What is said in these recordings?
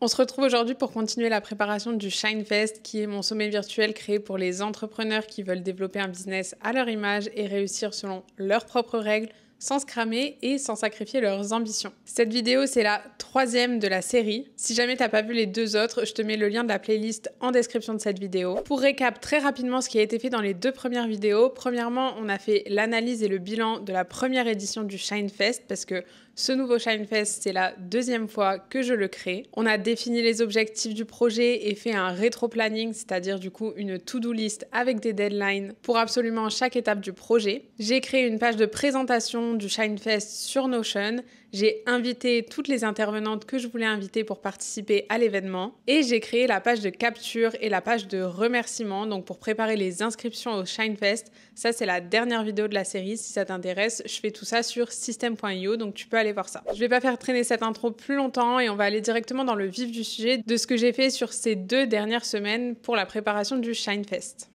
On se retrouve aujourd'hui pour continuer la préparation du ShineFest, qui est mon sommet virtuel créé pour les entrepreneurs qui veulent développer un business à leur image et réussir selon leurs propres règles, sans se cramer et sans sacrifier leurs ambitions. Cette vidéo, c'est la 3e de la série. Si jamais t'as pas vu les 2 autres, je te mets le lien de la playlist en description de cette vidéo. Pour récap très rapidement ce qui a été fait dans les 2 premières vidéos, premièrement, on a fait l'analyse et le bilan de la première édition du ShineFest, parce que ce nouveau ShineFest, c'est la 2e fois que je le crée. On a défini les objectifs du projet et fait un rétro-planning, c'est-à-dire du coup une to-do list avec des deadlines pour absolument chaque étape du projet. J'ai créé une page de présentation du ShineFest sur Notion. J'ai invité toutes les intervenantes que je voulais inviter pour participer à l'événement. Et j'ai créé la page de capture et la page de remerciement, donc pour préparer les inscriptions au ShineFest. Ça, c'est la dernière vidéo de la série. Si ça t'intéresse, je fais tout ça sur system.io, donc tu peux aller voir ça. Je vais pas faire traîner cette intro plus longtemps et on va aller directement dans le vif du sujet de ce que j'ai fait sur ces 2 dernières semaines pour la préparation du ShineFest.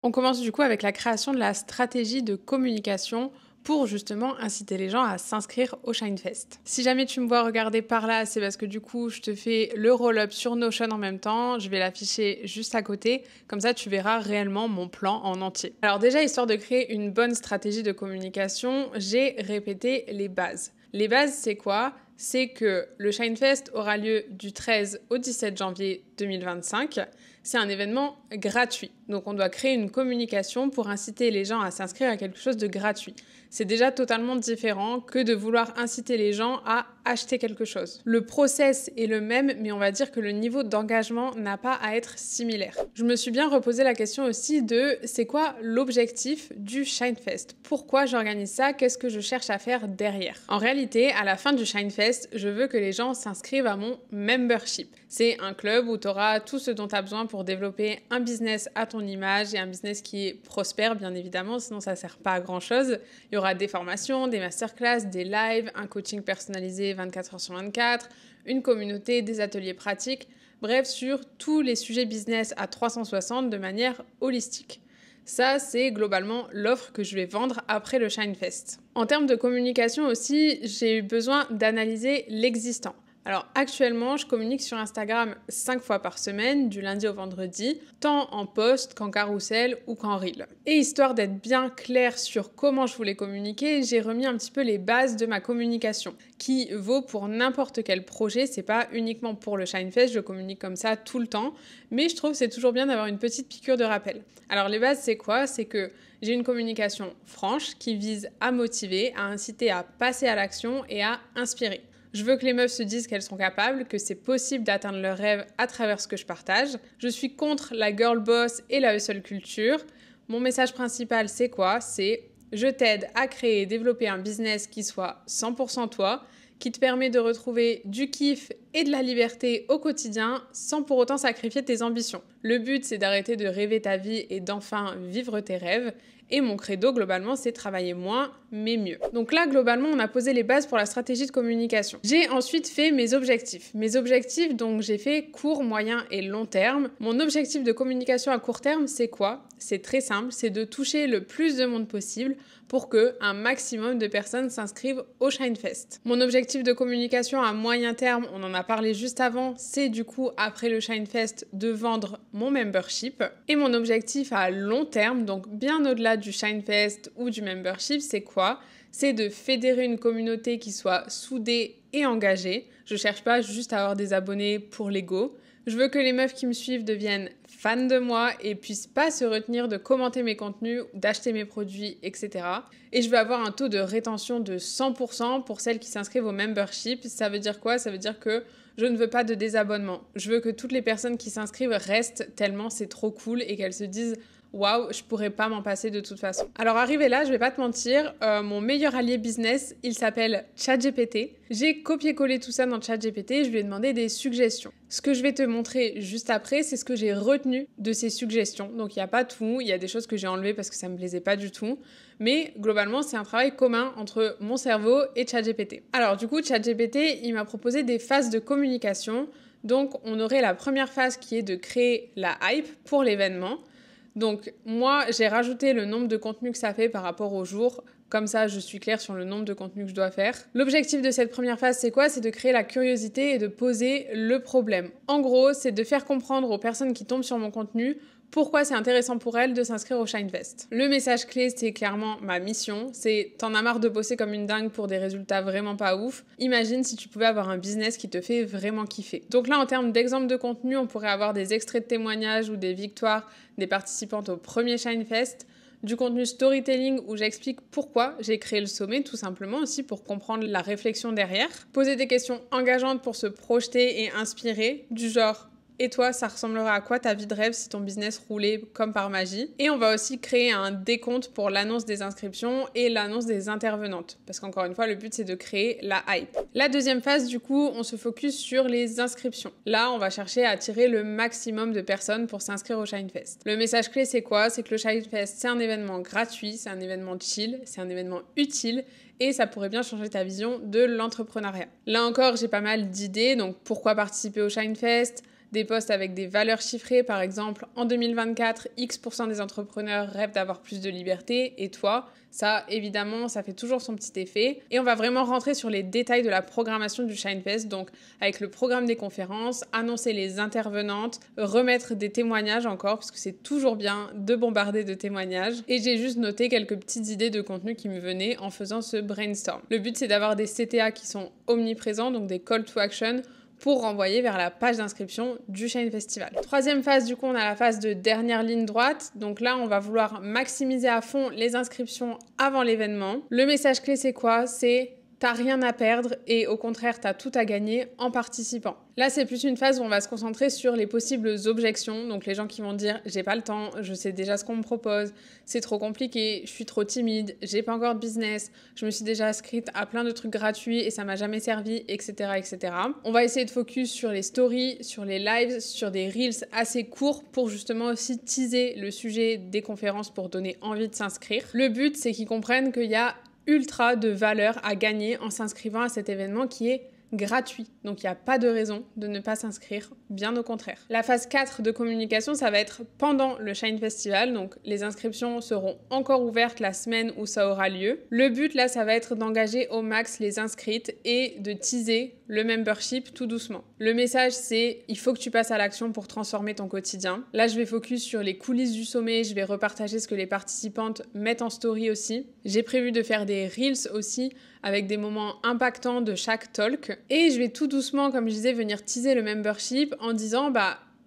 On commence du coup avec la création de la stratégie de communication pour justement inciter les gens à s'inscrire au ShineFest. Si jamais tu me vois regarder par là, c'est parce que du coup, je te fais le roll-up sur Notion en même temps. Je vais l'afficher juste à côté. Comme ça, tu verras réellement mon plan en entier. Alors déjà, histoire de créer une bonne stratégie de communication, j'ai répété les bases. Les bases, c'est quoi ? C'est que le ShineFest aura lieu du 13 au 17 janvier 2025. C'est un événement gratuit. Donc on doit créer une communication pour inciter les gens à s'inscrire à quelque chose de gratuit. C'est déjà totalement différent que de vouloir inciter les gens à acheter quelque chose. Le process est le même, mais on va dire que le niveau d'engagement n'a pas à être similaire. Je me suis bien reposé la question aussi de c'est quoi l'objectif du ShineFest ? Pourquoi j'organise ça ? Qu'est-ce que je cherche à faire derrière ? En réalité, à la fin du ShineFest, je veux que les gens s'inscrivent à mon membership. C'est un club où tu auras tout ce dont tu as besoin pour développer un business à ton image et un business qui est prospère, bien évidemment, sinon ça sert pas à grand-chose. Il y aura des formations, des masterclass, des lives, un coaching personnalisé 24 heures sur 24, une communauté, des ateliers pratiques, bref, sur tous les sujets business à 360 de manière holistique. Ça, c'est globalement l'offre que je vais vendre après le ShineFest. En termes de communication aussi, j'ai eu besoin d'analyser l'existant. Alors actuellement, je communique sur Instagram 5 fois par semaine, du lundi au vendredi, tant en post qu'en carrousel ou qu'en reel. Et histoire d'être bien clair sur comment je voulais communiquer, j'ai remis un petit peu les bases de ma communication, qui vaut pour n'importe quel projet, c'est pas uniquement pour le ShineFest, je communique comme ça tout le temps, mais je trouve que c'est toujours bien d'avoir une petite piqûre de rappel. Alors les bases, c'est quoi ? C'est que j'ai une communication franche qui vise à motiver, à inciter à passer à l'action et à inspirer. Je veux que les meufs se disent qu'elles sont capables, que c'est possible d'atteindre leurs rêves à travers ce que je partage. Je suis contre la girl boss et la hustle culture. Mon message principal, c'est quoi ? C'est je t'aide à créer et développer un business qui soit 100% toi, qui te permet de retrouver du kiff et de la liberté au quotidien sans pour autant sacrifier tes ambitions. Le but, c'est d'arrêter de rêver ta vie et d'enfin vivre tes rêves. Et mon credo, globalement, c'est travailler moins, mais mieux. Donc là, globalement, on a posé les bases pour la stratégie de communication. J'ai ensuite fait mes objectifs. Mes objectifs, donc j'ai fait court, moyen et long terme. Mon objectif de communication à court terme, c'est quoi ? C'est très simple, c'est de toucher le plus de monde possible pour que un maximum de personnes s'inscrivent au ShineFest. Mon objectif de communication à moyen terme, on en a parlé juste avant, c'est du coup, après le ShineFest, de vendre mon membership. Et mon objectif à long terme, donc bien au-delà du ShineFest ou du membership, c'est quoi ? C'est de fédérer une communauté qui soit soudée et engagée. Je cherche pas juste à avoir des abonnés pour l'ego. Je veux que les meufs qui me suivent deviennent fans de moi et puissent pas se retenir de commenter mes contenus, d'acheter mes produits, etc. Et je veux avoir un taux de rétention de 100% pour celles qui s'inscrivent au membership. Ça veut dire quoi ? Ça veut dire que je ne veux pas de désabonnement. Je veux que toutes les personnes qui s'inscrivent restent tellement c'est trop cool et qu'elles se disent waouh, je pourrais pas m'en passer de toute façon. Alors arrivé là, je vais pas te mentir, mon meilleur allié business, il s'appelle ChatGPT. J'ai copié-collé tout ça dans ChatGPT, je lui ai demandé des suggestions. Ce que je vais te montrer juste après, c'est ce que j'ai retenu de ces suggestions. Donc il n'y a pas tout, il y a des choses que j'ai enlevées parce que ça me plaisait pas du tout. Mais globalement, c'est un travail commun entre mon cerveau et ChatGPT. Alors du coup, ChatGPT, il m'a proposé des phases de communication. Donc on aurait la première phase qui est de créer la hype pour l'événement. Donc moi, j'ai rajouté le nombre de contenus que ça fait par rapport au jour Comme ça, je suis claire sur le nombre de contenus que je dois faire. L'objectif de cette première phase, c'est quoi? C'est de créer la curiosité et de poser le problème. En gros, c'est de faire comprendre aux personnes qui tombent sur mon contenu pourquoi c'est intéressant pour elles de s'inscrire au ShineFest. Le message clé, c'est clairement ma mission. C'est t'en as marre de bosser comme une dingue pour des résultats vraiment pas ouf. Imagine si tu pouvais avoir un business qui te fait vraiment kiffer. Donc là, en termes d'exemples de contenu, on pourrait avoir des extraits de témoignages ou des victoires des participantes au premier ShineFest. Du contenu storytelling où j'explique pourquoi j'ai créé le sommet, tout simplement aussi pour comprendre la réflexion derrière. Poser des questions engageantes pour se projeter et inspirer, du genre « Et toi, ça ressemblerait à quoi ta vie de rêve si ton business roulait comme par magie ?» Et on va aussi créer un décompte pour l'annonce des inscriptions et l'annonce des intervenantes. Parce qu'encore une fois, le but, c'est de créer la hype. La deuxième phase, du coup, on se focus sur les inscriptions. Là, on va chercher à attirer le maximum de personnes pour s'inscrire au ShineFest. Le message clé, c'est quoi? C'est que le ShineFest, c'est un événement gratuit, c'est un événement chill, c'est un événement utile et ça pourrait bien changer ta vision de l'entrepreneuriat. Là encore, j'ai pas mal d'idées. Donc, pourquoi participer au ShineFest? Des posts avec des valeurs chiffrées, par exemple, en 2024, X% des entrepreneurs rêvent d'avoir plus de liberté, et toi, ça, évidemment, ça fait toujours son petit effet. Et on va vraiment rentrer sur les détails de la programmation du ShineFest, donc avec le programme des conférences, annoncer les intervenantes, remettre des témoignages encore, parce que c'est toujours bien de bombarder de témoignages. Et j'ai juste noté quelques petites idées de contenu qui me venaient en faisant ce brainstorm. Le but, c'est d'avoir des CTA qui sont omniprésents, donc des call to action, pour renvoyer vers la page d'inscription du Shine Festival. Troisième phase, du coup, on a la phase de dernière ligne droite. Donc là, on va vouloir maximiser à fond les inscriptions avant l'événement. Le message clé, c'est quoi? C'est t'as rien à perdre et au contraire, t'as tout à gagner en participant. Là, c'est plus une phase où on va se concentrer sur les possibles objections. Donc les gens qui vont dire j'ai pas le temps, je sais déjà ce qu'on me propose, c'est trop compliqué, je suis trop timide, j'ai pas encore de business, je me suis déjà inscrite à plein de trucs gratuits et ça m'a jamais servi, etc., etc. On va essayer de focus sur les stories, sur les lives, sur des reels assez courts pour justement aussi teaser le sujet des conférences pour donner envie de s'inscrire. Le but, c'est qu'ils comprennent qu'il y a ultra de valeur à gagner en s'inscrivant à cet événement qui est gratuit. Donc il n'y a pas de raison de ne pas s'inscrire, bien au contraire. La phase 4 de communication, ça va être pendant le Shine Festival. Donc les inscriptions seront encore ouvertes la semaine où ça aura lieu. Le but là, ça va être d'engager au max les inscrites et de teaser le membership tout doucement. Le message, c'est il faut que tu passes à l'action pour transformer ton quotidien. Là, je vais focus sur les coulisses du sommet. Je vais repartager ce que les participantes mettent en story aussi. J'ai prévu de faire des reels aussi avec des moments impactants de chaque talk. Et je vais tout doucement, comme je disais, venir teaser le membership en disant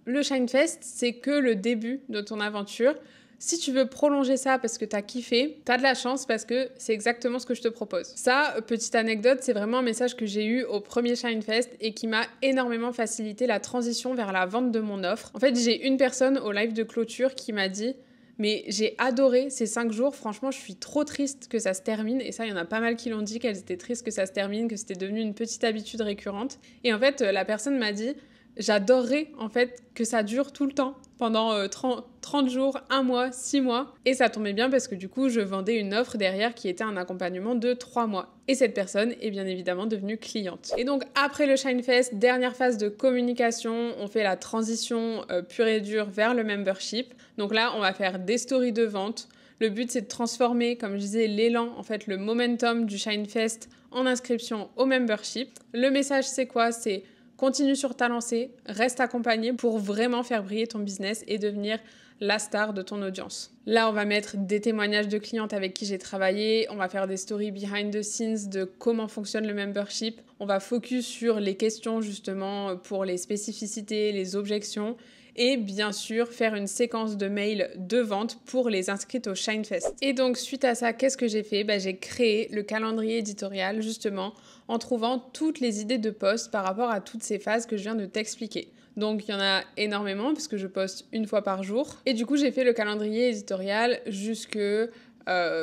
le ShineFest, c'est que le début de ton aventure. Si tu veux prolonger ça parce que t'as kiffé, t'as de la chance parce que c'est exactement ce que je te propose. Ça, petite anecdote, c'est vraiment un message que j'ai eu au premier ShineFest et qui m'a énormément facilité la transition vers la vente de mon offre. En fait, j'ai une personne au live de clôture qui m'a dit mais j'ai adoré ces 5 jours, franchement je suis trop triste que ça se termine, et ça il y en a pas mal qui l'ont dit, qu'elles étaient tristes que ça se termine, que c'était devenu une petite habitude récurrente. Et en fait la personne m'a dit j'adorerais en fait que ça dure tout le temps, pendant 30 jours, 1 mois, 6 mois. Et ça tombait bien parce que du coup, je vendais une offre derrière qui était un accompagnement de 3 mois. Et cette personne est bien évidemment devenue cliente. Et donc, après le ShineFest, dernière phase de communication, on fait la transition pure et dure vers le membership. Donc là, on va faire des stories de vente. Le but, c'est de transformer, comme je disais, l'élan, en fait, le momentum du ShineFest en inscription au membership. Le message, c'est quoi? C'est continue sur ta lancée, reste accompagné pour vraiment faire briller ton business et devenir la star de ton audience. Là, on va mettre des témoignages de clientes avec qui j'ai travaillé, on va faire des stories behind the scenes de comment fonctionne le membership, on va focus sur les questions justement pour les spécificités, les objections, et bien sûr faire une séquence de mails de vente pour les inscrites au ShineFest. Et donc suite à ça, qu'est-ce que j'ai fait? J'ai créé le calendrier éditorial justement en trouvant toutes les idées de posts par rapport à toutes ces phases que je viens de t'expliquer. Donc il y en a énormément parce que je poste 1 fois par jour. Et du coup j'ai fait le calendrier éditorial jusque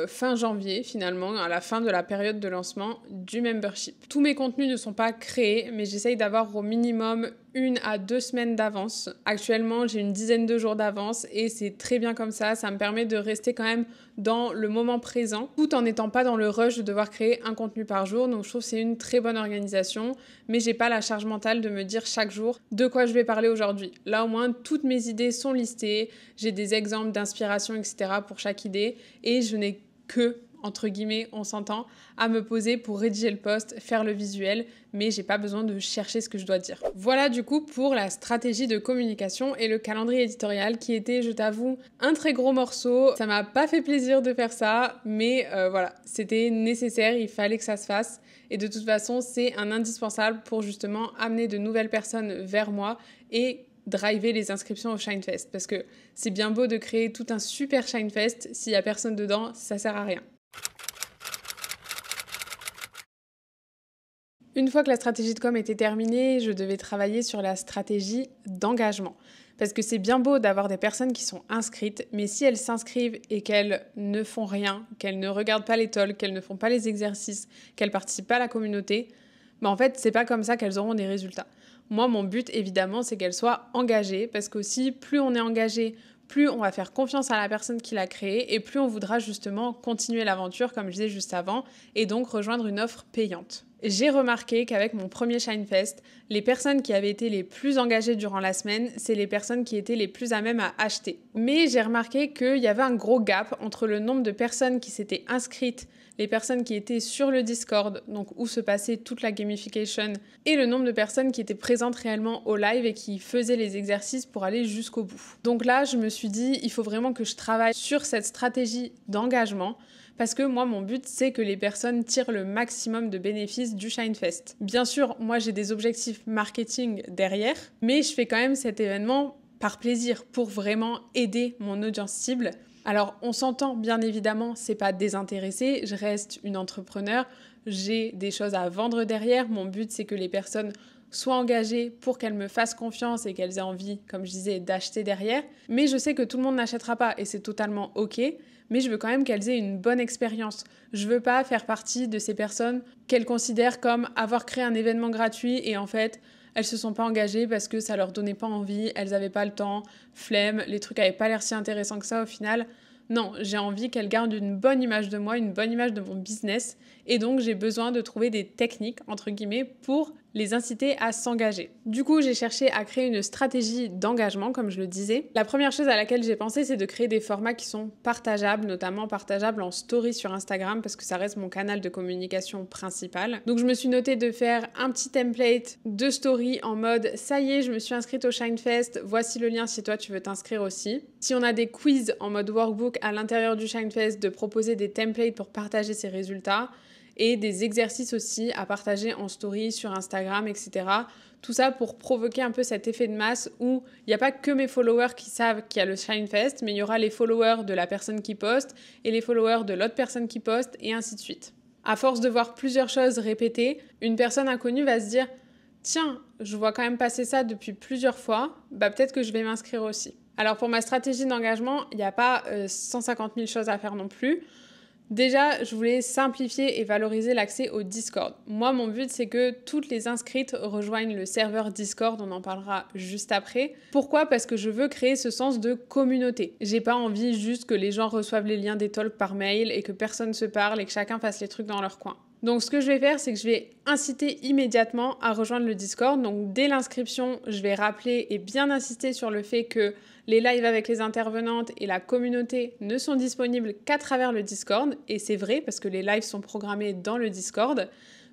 fin janvier finalement, à la fin de la période de lancement du membership. Tous mes contenus ne sont pas créés, mais j'essaye d'avoir au minimum 1 à 2 semaines d'avance. Actuellement, j'ai une dizaine de jours d'avance et c'est très bien comme ça. Ça me permet de rester quand même dans le moment présent, tout en n'étant pas dans le rush de devoir créer un contenu par jour. Donc je trouve que c'est une très bonne organisation, mais j'ai pas la charge mentale de me dire chaque jour de quoi je vais parler aujourd'hui. Là au moins, toutes mes idées sont listées, j'ai des exemples d'inspiration, etc. pour chaque idée et je n'ai que entre guillemets, on s'entend, à me poser pour rédiger le post, faire le visuel, mais j'ai pas besoin de chercher ce que je dois dire. Voilà du coup pour la stratégie de communication et le calendrier éditorial qui était, je t'avoue, un très gros morceau. Ça m'a pas fait plaisir de faire ça, mais voilà, c'était nécessaire, il fallait que ça se fasse. Et de toute façon, c'est un indispensable pour justement amener de nouvelles personnes vers moi et driver les inscriptions au Shinefest. Parce que c'est bien beau de créer tout un super Shinefest, s'il n'y a personne dedans, ça sert à rien. Une fois que la stratégie de com était terminée, je devais travailler sur la stratégie d'engagement. Parce que c'est bien beau d'avoir des personnes qui sont inscrites, mais si elles s'inscrivent et qu'elles ne font rien, qu'elles ne regardent pas les talks, qu'elles ne font pas les exercices, qu'elles participent pas à la communauté, en fait, c'est pas comme ça qu'elles auront des résultats. Moi, mon but, évidemment, c'est qu'elles soient engagées, parce qu'aussi, plus on est engagé, plus on va faire confiance à la personne qui l'a créé, et plus on voudra justement continuer l'aventure, comme je disais juste avant, et donc rejoindre une offre payante. J'ai remarqué qu'avec mon premier Shinefest, les personnes qui avaient été les plus engagées durant la semaine, c'est les personnes qui étaient les plus à même à acheter. Mais j'ai remarqué qu'il y avait un gros gap entre le nombre de personnes qui s'étaient inscrites, les personnes qui étaient sur le Discord, donc où se passait toute la gamification, et le nombre de personnes qui étaient présentes réellement au live et qui faisaient les exercices pour aller jusqu'au bout. Donc là, je me suis dit, il faut vraiment que je travaille sur cette stratégie d'engagement, parce que moi, mon but, c'est que les personnes tirent le maximum de bénéfices du Shinefest. Bien sûr, moi, j'ai des objectifs marketing derrière, mais je fais quand même cet événement par plaisir, pour vraiment aider mon audience cible. Alors, on s'entend, bien évidemment, c'est pas désintéressé, je reste une entrepreneur, j'ai des choses à vendre derrière. Mon but, c'est que les personnes soient engagées pour qu'elles me fassent confiance et qu'elles aient envie, comme je disais, d'acheter derrière. Mais je sais que tout le monde n'achètera pas et c'est totalement OK. Mais je veux quand même qu'elles aient une bonne expérience. Je veux pas faire partie de ces personnes qu'elles considèrent comme avoir créé un événement gratuit et en fait, elles se sont pas engagées parce que ça leur donnait pas envie, elles avaient pas le temps, flemme, les trucs avaient pas l'air si intéressants que ça au final. Non, j'ai envie qu'elles gardent une bonne image de moi, une bonne image de mon business et donc j'ai besoin de trouver des techniques, entre guillemets, pour les inciter à s'engager. Du coup, j'ai cherché à créer une stratégie d'engagement, comme je le disais. La première chose à laquelle j'ai pensé, c'est de créer des formats qui sont partageables, notamment partageables en story sur Instagram, parce que ça reste mon canal de communication principal. Donc je me suis notée de faire un petit template de story en mode « ça y est, je me suis inscrite au Shinefest, voici le lien si toi tu veux t'inscrire aussi ». Si on a des quiz en mode workbook à l'intérieur du Shinefest, de proposer des templates pour partager ses résultats, et des exercices aussi à partager en story sur Instagram, etc. Tout ça pour provoquer un peu cet effet de masse où il n'y a pas que mes followers qui savent qu'il y a le Shinefest, mais il y aura les followers de la personne qui poste et les followers de l'autre personne qui poste et ainsi de suite. À force de voir plusieurs choses répétées, une personne inconnue va se dire « Tiens, je vois quand même passer ça depuis plusieurs fois, peut-être que je vais m'inscrire aussi ». Alors pour ma stratégie d'engagement, il n'y a pas 150 000 choses à faire non plus. Déjà, je voulais simplifier et valoriser l'accès au Discord. Moi, mon but, c'est que toutes les inscrites rejoignent le serveur Discord, on en parlera juste après. Pourquoi ? Parce que je veux créer ce sens de communauté. J'ai pas envie juste que les gens reçoivent les liens des talks par mail et que personne se parle et que chacun fasse les trucs dans leur coin. Donc ce que je vais faire, c'est que je vais inciter immédiatement à rejoindre le Discord. Donc dès l'inscription, je vais rappeler et bien insister sur le fait que les lives avec les intervenantes et la communauté ne sont disponibles qu'à travers le Discord. Et c'est vrai parce que les lives sont programmés dans le Discord.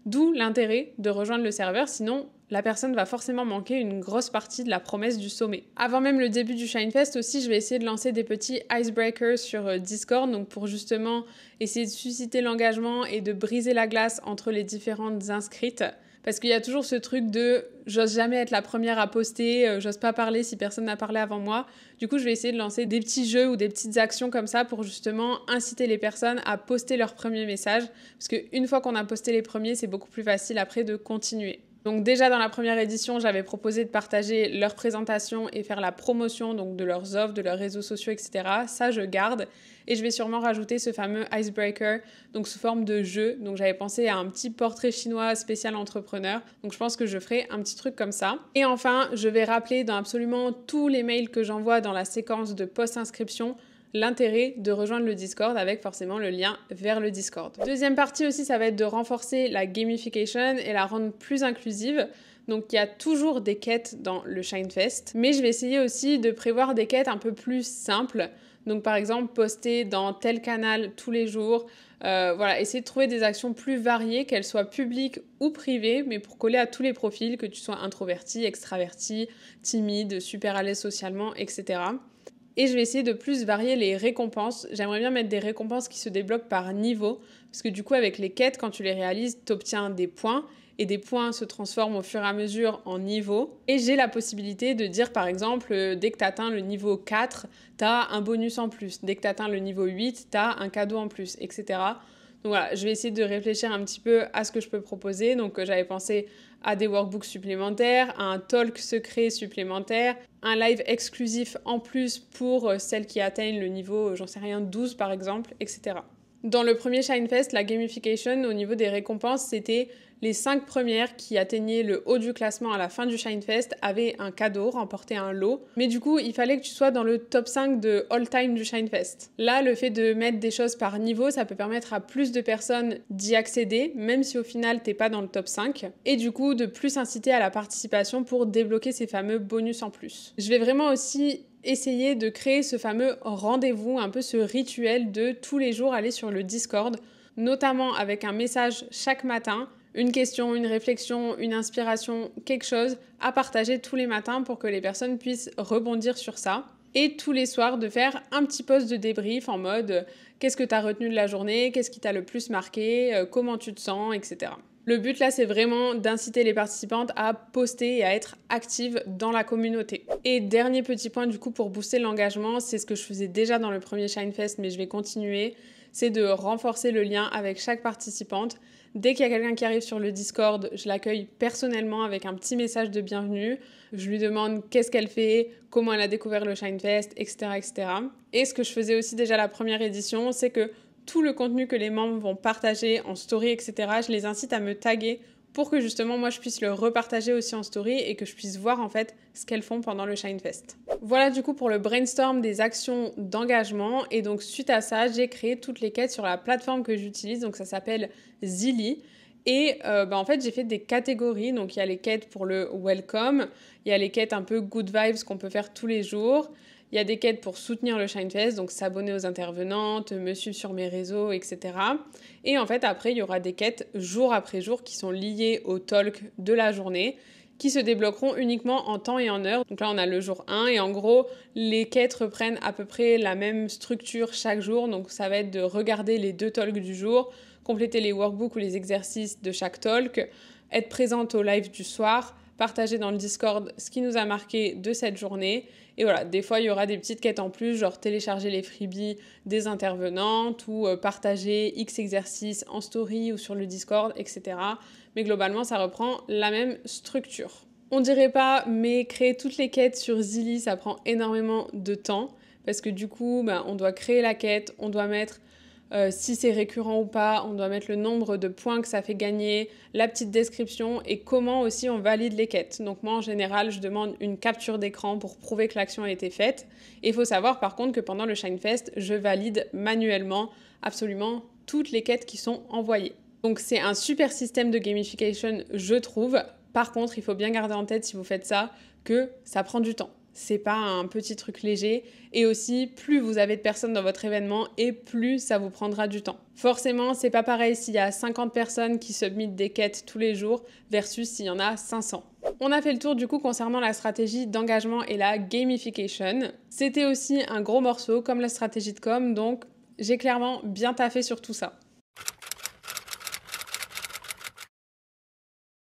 D'où l'intérêt de rejoindre le serveur, sinon la personne va forcément manquer une grosse partie de la promesse du sommet. Avant même le début du Shinefest aussi, je vais essayer de lancer des petits icebreakers sur Discord, donc pour justement essayer de susciter l'engagement et de briser la glace entre les différentes inscrites. Parce qu'il y a toujours ce truc de « j'ose jamais être la première à poster, j'ose pas parler si personne n'a parlé avant moi ». Du coup, je vais essayer de lancer des petits jeux ou des petites actions comme ça pour justement inciter les personnes à poster leurs premiers messages. Parce qu'une fois qu'on a posté les premiers, c'est beaucoup plus facile après de continuer. Donc déjà dans la première édition, j'avais proposé de partager leur présentation et faire la promotion donc de leurs offres, de leurs réseaux sociaux, etc. Ça, je garde. Et je vais sûrement rajouter ce fameux icebreaker, donc sous forme de jeu. Donc j'avais pensé à un petit portrait chinois spécial entrepreneur. Donc je pense que je ferai un petit truc comme ça. Et enfin, je vais rappeler dans absolument tous les mails que j'envoie dans la séquence de post-inscription l'intérêt de rejoindre le Discord avec forcément le lien vers le Discord. Deuxième partie aussi, ça va être de renforcer la gamification et la rendre plus inclusive. Donc il y a toujours des quêtes dans le Shinefest, mais je vais essayer aussi de prévoir des quêtes un peu plus simples. Donc par exemple, poster dans tel canal tous les jours. Voilà, essayer de trouver des actions plus variées, qu'elles soient publiques ou privées, mais pour coller à tous les profils, que tu sois introverti, extraverti, timide, super à l'aise socialement, etc. Et je vais essayer de plus varier les récompenses. J'aimerais bien mettre des récompenses qui se débloquent par niveau, parce que du coup, avec les quêtes, quand tu les réalises, tu obtiens des points, et des points se transforment au fur et à mesure en niveaux. Et j'ai la possibilité de dire, par exemple, dès que tu atteins le niveau 4, tu as un bonus en plus. Dès que tu atteins le niveau 8, tu as un cadeau en plus, etc. Donc voilà, je vais essayer de réfléchir un petit peu à ce que je peux proposer. Donc j'avais pensé à des workbooks supplémentaires, à un talk secret supplémentaire, un live exclusif en plus pour celles qui atteignent le niveau, j'en sais rien, 12 par exemple, etc. Dans le premier Shinefest, la gamification au niveau des récompenses, c'était les 5 premières qui atteignaient le haut du classement à la fin du Shinefest avaient un cadeau, remportaient un lot. Mais du coup, il fallait que tu sois dans le top 5 de all-time du Shinefest. Là, le fait de mettre des choses par niveau, ça peut permettre à plus de personnes d'y accéder, même si au final, t'es pas dans le top 5. Et du coup, de plus inciter à la participation pour débloquer ces fameux bonus en plus. Je vais vraiment aussi essayer de créer ce fameux rendez-vous, un peu ce rituel de tous les jours aller sur le Discord, notamment avec un message chaque matin, une question, une réflexion, une inspiration, quelque chose à partager tous les matins pour que les personnes puissent rebondir sur ça. Et tous les soirs, de faire un petit post de débrief en mode qu'est-ce que tu as retenu de la journée, qu'est-ce qui t'a le plus marqué, comment tu te sens, etc. Le but là, c'est vraiment d'inciter les participantes à poster et à être actives dans la communauté. Et dernier petit point du coup pour booster l'engagement, c'est ce que je faisais déjà dans le premier Shinefest, mais je vais continuer, c'est de renforcer le lien avec chaque participante. Dès qu'il y a quelqu'un qui arrive sur le Discord, je l'accueille personnellement avec un petit message de bienvenue. Je lui demande qu'est-ce qu'elle fait, comment elle a découvert le Shinefest, etc., etc. Et ce que je faisais aussi déjà la première édition, c'est que tout le contenu que les membres vont partager en story, etc., je les incite à me taguer pour que justement moi je puisse le repartager aussi en story et que je puisse voir en fait ce qu'elles font pendant le Shinefest. Voilà du coup pour le brainstorm des actions d'engagement et donc suite à ça j'ai créé toutes les quêtes sur la plateforme que j'utilise, donc ça s'appelle Zilly. Et en fait, j'ai fait des catégories. Donc, il y a les quêtes pour le welcome. Il y a les quêtes un peu good vibes qu'on peut faire tous les jours. Il y a des quêtes pour soutenir le Shinefest, donc s'abonner aux intervenantes, me suivre sur mes réseaux, etc. Et en fait, après, il y aura des quêtes jour après jour qui sont liées au talk de la journée, qui se débloqueront uniquement en temps et en heure. Donc là, on a le jour 1 et en gros, les quêtes reprennent à peu près la même structure chaque jour. Donc ça va être de regarder les 2 talks du jour, compléter les workbooks ou les exercices de chaque talk, être présente au live du soir, partager dans le Discord ce qui nous a marqué de cette journée. Et voilà, des fois, il y aura des petites quêtes en plus, genre télécharger les freebies des intervenantes ou partager X exercices en story ou sur le Discord, etc. Mais globalement, ça reprend la même structure. On dirait pas, mais créer toutes les quêtes sur Zilly, ça prend énormément de temps parce que du coup, on doit créer la quête, on doit mettre si c'est récurrent ou pas, on doit mettre le nombre de points que ça fait gagner, la petite description et comment aussi on valide les quêtes. Donc moi en général je demande une capture d'écran pour prouver que l'action a été faite. Et il faut savoir par contre que pendant le Shinefest, je valide manuellement absolument toutes les quêtes qui sont envoyées. Donc c'est un super système de gamification je trouve. Par contre il faut bien garder en tête si vous faites ça que ça prend du temps. C'est pas un petit truc léger. Et aussi, plus vous avez de personnes dans votre événement et plus ça vous prendra du temps. Forcément, c'est pas pareil s'il y a 50 personnes qui submittent des quêtes tous les jours versus s'il y en a 500. On a fait le tour du coup concernant la stratégie d'engagement et la gamification. C'était aussi un gros morceau comme la stratégie de com, donc j'ai clairement bien taffé sur tout ça.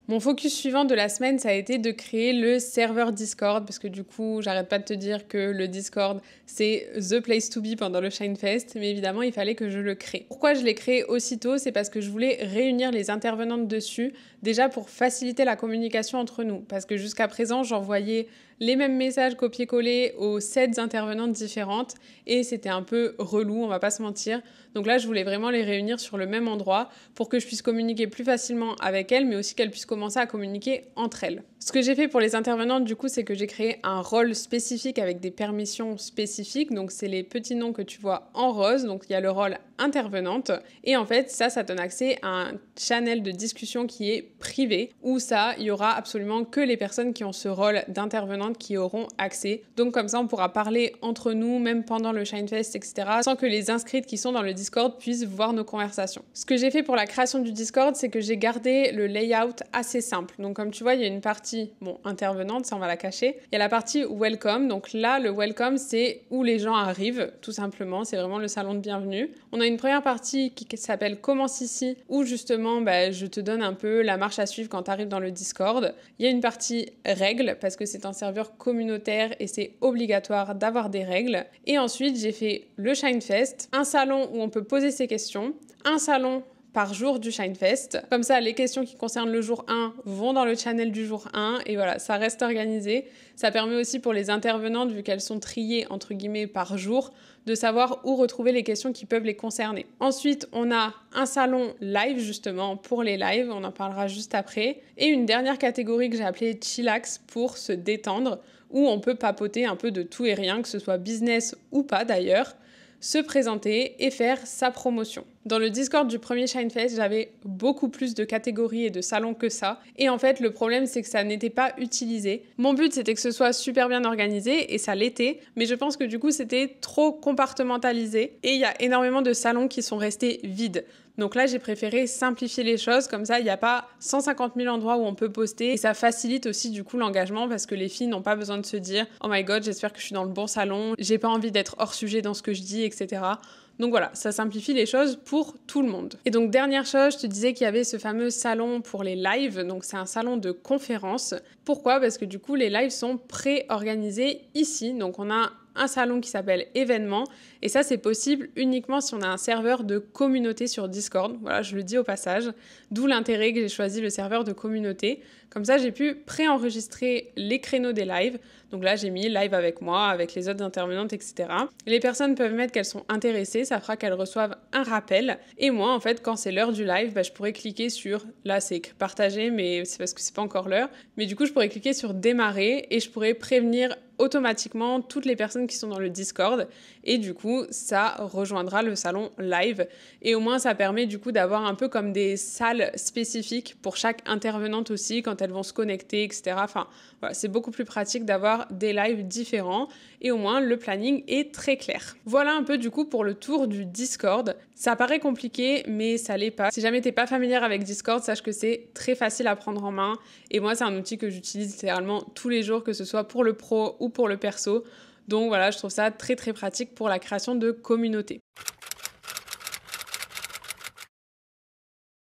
Mon focus suivant de la semaine, ça a été de créer le serveur Discord parce que du coup, j'arrête pas de te dire que le Discord, c'est the place to be pendant le Shinefest, mais évidemment, il fallait que je le crée. Pourquoi je l'ai créé aussitôt? C'est parce que je voulais réunir les intervenantes dessus, déjà pour faciliter la communication entre nous, parce que jusqu'à présent, j'envoyais les mêmes messages copier-coller aux 7 intervenantes différentes et c'était un peu relou, on va pas se mentir. Donc là, je voulais vraiment les réunir sur le même endroit pour que je puisse communiquer plus facilement avec elles, mais aussi qu'elles puissent commencer à communiquer entre elles. Ce que j'ai fait pour les intervenantes, du coup, c'est que j'ai créé un rôle spécifique avec des permissions spécifiques. Donc, c'est les petits noms que tu vois en rose. Donc, il y a le rôle intervenante. Et en fait, ça donne accès à un channel de discussion qui est privé, où ça, il y aura absolument que les personnes qui ont ce rôle d'intervenante qui auront accès. Donc, comme ça, on pourra parler entre nous, même pendant le Shinefest, etc., sans que les inscrites qui sont dans le Discord puissent voir nos conversations. Ce que j'ai fait pour la création du Discord, c'est que j'ai gardé le layout assez simple. Donc, comme tu vois, il y a une partie, intervenante, ça on va la cacher. Il y a la partie welcome. Donc là, le welcome, c'est où les gens arrivent, tout simplement. C'est vraiment le salon de bienvenue. On a une première partie qui s'appelle Commence ici, où justement, je te donne un peu la marche à suivre quand tu arrives dans le Discord. Il y a une partie règles, parce que c'est un serveur communautaire et c'est obligatoire d'avoir des règles. Et ensuite, j'ai fait le Shinefest, un salon où on peut poser ses questions, un salon par jour du Shinefest. Comme ça, les questions qui concernent le jour 1 vont dans le channel du jour 1 et voilà, ça reste organisé. Ça permet aussi pour les intervenantes, vu qu'elles sont triées entre guillemets par jour, de savoir où retrouver les questions qui peuvent les concerner. Ensuite, on a un salon live justement pour les lives, on en parlera juste après. Et une dernière catégorie que j'ai appelée Chillax pour se détendre, où on peut papoter un peu de tout et rien, que ce soit business ou pas d'ailleurs, se présenter et faire sa promotion. Dans le Discord du premier Shinefest, j'avais beaucoup plus de catégories et de salons que ça. Et en fait, le problème, c'est que ça n'était pas utilisé. Mon but, c'était que ce soit super bien organisé, et ça l'était. Mais je pense que du coup, c'était trop compartimentalisé. Et il y a énormément de salons qui sont restés vides. Donc là, j'ai préféré simplifier les choses. Comme ça, il n'y a pas 150 000 endroits où on peut poster. Et ça facilite aussi du coup l'engagement parce que les filles n'ont pas besoin de se dire « Oh my god, j'espère que je suis dans le bon salon. J'ai pas envie d'être hors sujet dans ce que je dis, etc. » Donc voilà, ça simplifie les choses pour tout le monde. Et donc dernière chose, je te disais qu'il y avait ce fameux salon pour les lives, donc c'est un salon de conférence. Pourquoi ? Parce que du coup les lives sont pré-organisés ici, donc on a un salon qui s'appelle événements et ça c'est possible uniquement si on a un serveur de communauté sur Discord. Voilà, je le dis au passage, d'où l'intérêt que j'ai choisi le serveur de communauté. Comme ça j'ai pu pré-enregistrer les créneaux des lives. Donc là, j'ai mis live avec moi, avec les autres intervenantes, etc. Les personnes peuvent mettre qu'elles sont intéressées, ça fera qu'elles reçoivent un rappel. Et moi, en fait, quand c'est l'heure du live, je pourrais cliquer sur, là c'est partager, mais c'est parce que c'est pas encore l'heure. Mais du coup, je pourrais cliquer sur démarrer et je pourrais prévenir automatiquement toutes les personnes qui sont dans le Discord et du coup ça rejoindra le salon live et au moins ça permet du coup d'avoir un peu comme des salles spécifiques pour chaque intervenante aussi quand elles vont se connecter, etc. Enfin voilà, c'est beaucoup plus pratique d'avoir des lives différents et au moins le planning est très clair. Voilà un peu du coup pour le tour du Discord. Ça paraît compliqué mais ça l'est pas. Si jamais t'es pas familière avec Discord, sache que c'est très facile à prendre en main et moi c'est un outil que j'utilise littéralement tous les jours, que ce soit pour le pro ou pour le perso. Donc voilà, je trouve ça très très pratique pour la création de communautés.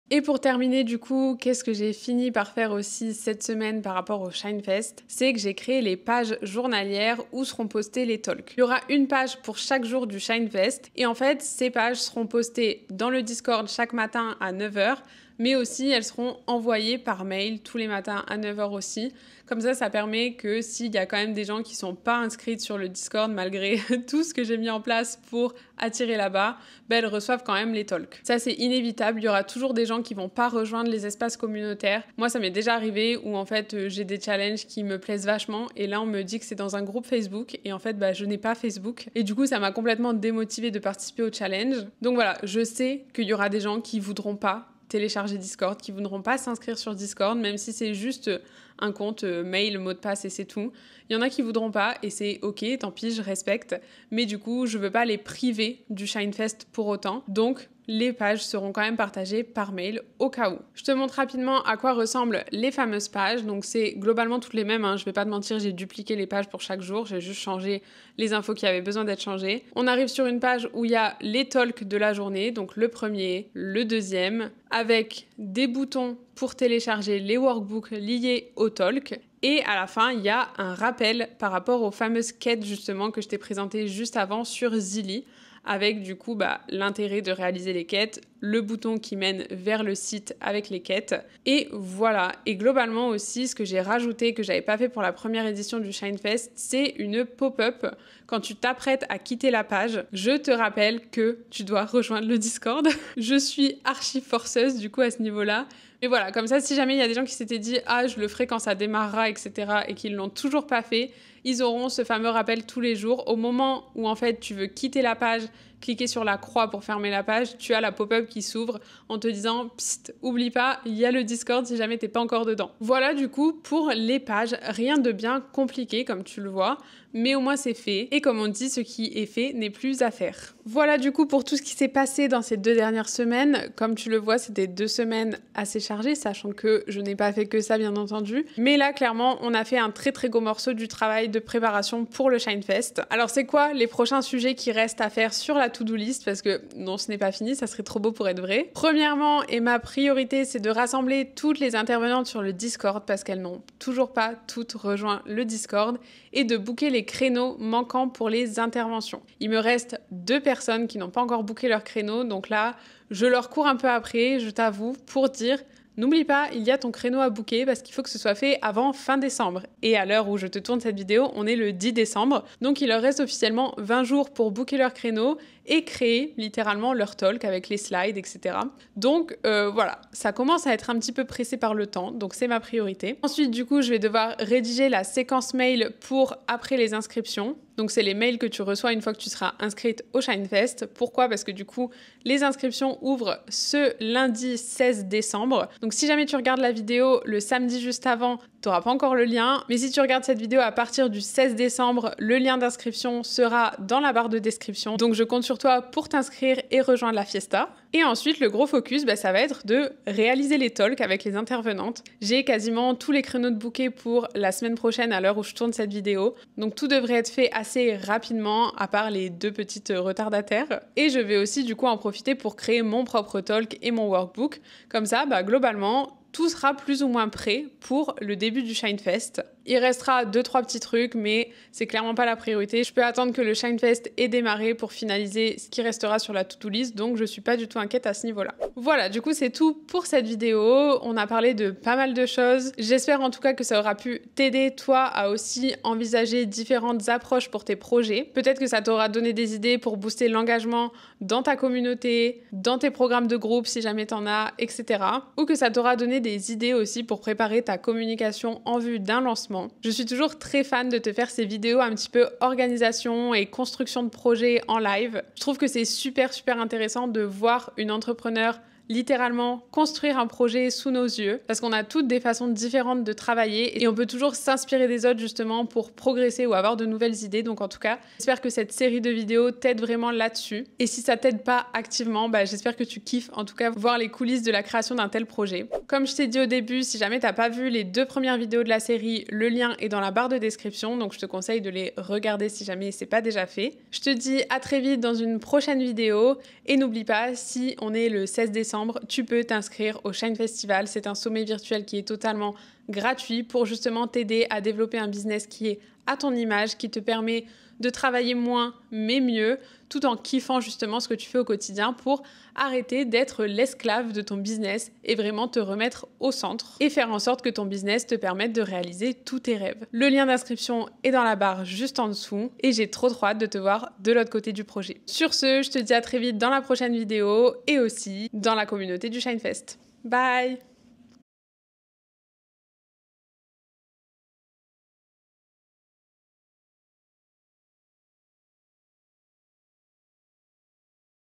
Et pour terminer du coup, qu'est-ce que j'ai fini par faire aussi cette semaine par rapport au Shinefest ? C'est que j'ai créé les pages journalières où seront postés les talks. Il y aura une page pour chaque jour du Shinefest et en fait, ces pages seront postées dans le Discord chaque matin à 9h, mais aussi elles seront envoyées par mail tous les matins à 9h aussi. Comme ça permet que s'il y a quand même des gens qui sont pas inscrits sur le Discord malgré tout ce que j'ai mis en place pour attirer là-bas, elles reçoivent quand même les talks. Ça c'est inévitable, il y aura toujours des gens qui vont pas rejoindre les espaces communautaires. Moi ça m'est déjà arrivé où en fait j'ai des challenges qui me plaisent vachement et là on me dit que c'est dans un groupe Facebook et en fait je n'ai pas Facebook et du coup ça m'a complètement démotivée de participer au challenge. Donc voilà, je sais qu'il y aura des gens qui voudront pas télécharger Discord, qui voudront pas s'inscrire sur Discord, même si c'est juste un compte mail, mot de passe et c'est tout. Il y en a qui voudront pas et c'est ok, tant pis, je respecte. Mais du coup, je veux pas les priver du Shinefest pour autant. Donc, les pages seront quand même partagées par mail au cas où. Je te montre rapidement à quoi ressemblent les fameuses pages. Donc c'est globalement toutes les mêmes, je vais pas te mentir, j'ai dupliqué les pages pour chaque jour, j'ai juste changé les infos qui avaient besoin d'être changées. On arrive sur une page où il y a les talks de la journée, donc le premier, le deuxième, avec des boutons pour télécharger les workbooks liés au talk. Et à la fin, il y a un rappel par rapport aux fameuses quêtes justement que je t'ai présentées juste avant sur Zilli, avec du coup l'intérêt de réaliser les quêtes, le bouton qui mène vers le site avec les quêtes. Et voilà. Et globalement aussi, ce que j'ai rajouté, que j'avais pas fait pour la première édition du Shinefest, c'est une pop-up. Quand tu t'apprêtes à quitter la page, je te rappelle que tu dois rejoindre le Discord. Je suis archi forceuse du coup à ce niveau-là. Mais voilà, comme ça, si jamais il y a des gens qui s'étaient dit « Ah, je le ferai quand ça démarrera, etc. » et qu'ils l'ont toujours pas fait, ils auront ce fameux rappel tous les jours. Au moment où en fait tu veux quitter la page, cliquer sur la croix pour fermer la page, tu as la pop-up qui s'ouvre en te disant « Psst, oublie pas, il y a le Discord si jamais t'es pas encore dedans. » Voilà du coup pour les pages, rien de bien compliqué comme tu le vois, mais au moins c'est fait. Et comme on dit, ce qui est fait n'est plus à faire. Voilà du coup pour tout ce qui s'est passé dans ces 2 dernières semaines. Comme tu le vois, c'était 2 semaines assez chargées, sachant que je n'ai pas fait que ça bien entendu. Mais là, clairement, on a fait un très très gros morceau du travail de préparation pour le Shinefest. Alors c'est quoi les prochains sujets qui restent à faire sur la to-do list? Parce que non, ce n'est pas fini, ça serait trop beau pour être vrai. Premièrement, et ma priorité, c'est de rassembler toutes les intervenantes sur le Discord parce qu'elles n'ont toujours pas toutes rejoint le Discord et de booker les créneaux manquants pour les interventions. Il me reste 2 personnes qui n'ont pas encore booké leur créneau, donc là, je leur cours un peu après, je t'avoue, pour dire n'oublie pas, il y a ton créneau à booker parce qu'il faut que ce soit fait avant fin décembre. Et à l'heure où je te tourne cette vidéo, on est le 10 décembre, donc il leur reste officiellement 20 jours pour booker leur créneau et créer littéralement leur talk avec les slides, etc. Donc voilà, ça commence à être un petit peu pressé par le temps, donc c'est ma priorité. Ensuite, du coup, je vais devoir rédiger la séquence mail pour après les inscriptions. Donc c'est les mails que tu reçois une fois que tu seras inscrite au Shinefest. Pourquoi? Parce que du coup, les inscriptions ouvrent ce lundi 16 décembre. Donc si jamais tu regardes la vidéo le samedi juste avant, tu n'auras pas encore le lien. Mais si tu regardes cette vidéo à partir du 16 décembre, le lien d'inscription sera dans la barre de description. Donc je compte sur toi pour t'inscrire et rejoindre la fiesta. Et ensuite, le gros focus, ça va être de réaliser les talks avec les intervenantes. J'ai quasiment tous les créneaux de booker pour la semaine prochaine à l'heure où je tourne cette vidéo. Donc tout devrait être fait assez rapidement, à part les 2 petites retardataires. Et je vais aussi du coup en profiter pour créer mon propre talk et mon workbook. Comme ça, globalement, tout sera plus ou moins prêt pour le début du Shinefest. Il restera 2-3 petits trucs, mais c'est clairement pas la priorité. Je peux attendre que le Shinefest ait démarré pour finaliser ce qui restera sur la to-do list, donc je suis pas du tout inquiète à ce niveau-là. Voilà, du coup c'est tout pour cette vidéo. On a parlé de pas mal de choses. J'espère en tout cas que ça aura pu t'aider toi à aussi envisager différentes approches pour tes projets. Peut-être que ça t'aura donné des idées pour booster l'engagement dans ta communauté, dans tes programmes de groupe si jamais t'en as, etc. Ou que ça t'aura donné des idées aussi pour préparer ta communication en vue d'un lancement. Je suis toujours très fan de te faire ces vidéos un petit peu organisation et construction de projets en live. Je trouve que c'est super intéressant de voir une entrepreneure littéralement construire un projet sous nos yeux parce qu'on a toutes des façons différentes de travailler et on peut toujours s'inspirer des autres justement pour progresser ou avoir de nouvelles idées. Donc en tout cas, j'espère que cette série de vidéos t'aide vraiment là-dessus. Et si ça t'aide pas activement, j'espère que tu kiffes en tout cas voir les coulisses de la création d'un tel projet. Comme je t'ai dit au début, si jamais t'as pas vu les 2 premières vidéos de la série, le lien est dans la barre de description, donc je te conseille de les regarder si jamais c'est pas déjà fait. Je te dis à très vite dans une prochaine vidéo et n'oublie pas, si on est le 16 décembre, tu peux t'inscrire au Shine Festival. C'est un sommet virtuel qui est totalement gratuit pour justement t'aider à développer un business qui est à ton image, qui te permet de travailler moins mais mieux, tout en kiffant justement ce que tu fais au quotidien pour arrêter d'être l'esclave de ton business et vraiment te remettre au centre et faire en sorte que ton business te permette de réaliser tous tes rêves. Le lien d'inscription est dans la barre juste en dessous et j'ai trop hâte de te voir de l'autre côté du projet. Sur ce, je te dis à très vite dans la prochaine vidéo et aussi dans la communauté du Shinefest. Bye!